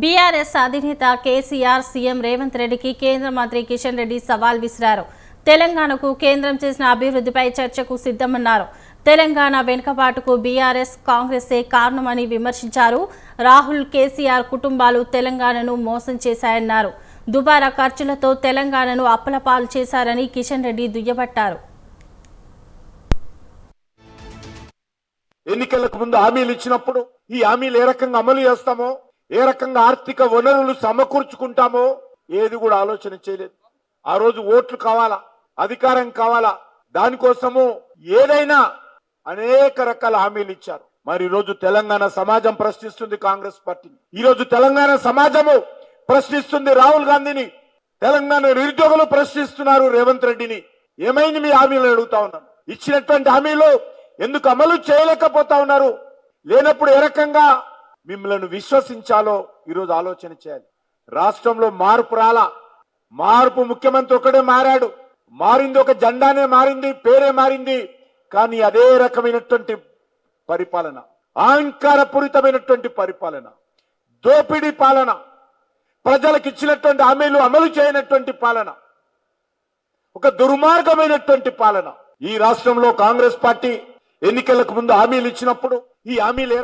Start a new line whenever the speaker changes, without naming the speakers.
BRS అధినేత KCR CM Revanth రెడ్డికి కేంద్ర మంత్రి కిషన్ రెడ్డి సవాల్ విసిరారు. తెలంగాణకు కేంద్రం చేసిన అభివృద్ధిపై చర్చకు సిద్ధమన్నారు. తెలంగాణ వెనుకబాటుకు బీఆర్ఎస్ కాంగ్రెసే కారణమని విమర్శించారు. రాహుల్, కేసీఆర్ కుటుంబాలు తెలంగాణను మోసం చేశాయన్నారు. దుబారా ఖర్చులతో తెలంగాణను అప్పులపాలు చేశారని కిషన్ రెడ్డి దుయ్యబట్టారు.
ఎన్నికలకు ముందు హామీలు ఇచ్చినప్పుడు ఈ హామీలు ఏ రకంగా అమలు చేస్తామో, ఏ రకంగా ఆర్థిక వనరులు సమకూర్చుకుంటామో ఏది కూడా ఆలోచన చేయలేదు. ఆ రోజు ఓట్లు కావాలా, అధికారం కావాలా, దానికోసము ఏదైనా అనేక రకాల హామీలు ఇచ్చారు. మరి ఈ రోజు తెలంగాణ సమాజం ప్రశ్నిస్తుంది కాంగ్రెస్ పార్టీని. ఈ రోజు తెలంగాణ సమాజము ప్రశ్నిస్తుంది రాహుల్ గాంధీని. తెలంగాణ నిరుద్యోగులు ప్రశ్నిస్తున్నారు రేవంత్ రెడ్డిని. ఏమైంది మీ హామీలు అడుగుతా ఉన్నాను. ఇచ్చినటువంటి హామీలు ఎందుకు అమలు చేయలేకపోతా ఉన్నారు? లేనప్పుడు ఏ రకంగా మిమ్మల్ని విశ్వసించాలో ఈరోజు ఆలోచన చేయాలి. రాష్ట్రంలో మార్పు రాలా. మార్పు ముఖ్యమంత్రి ఒకడే మారాడు. మారింది ఒక జెండానే మారింది, పేరే మారింది. కానీ అదే రకమైనటువంటి పరిపాలన, అహంకారపూరితమైనటువంటి పరిపాలన, దోపిడీ పాలన, ప్రజలకు ఇచ్చినటువంటి హామీలు అమలు చేయనటువంటి పాలన, ఒక దుర్మార్గమైనటువంటి పాలన. ఈ రాష్ట్రంలో కాంగ్రెస్ పార్టీ ఎన్నికలకు ముందు హామీలు ఇచ్చినప్పుడు ఈ హామీలు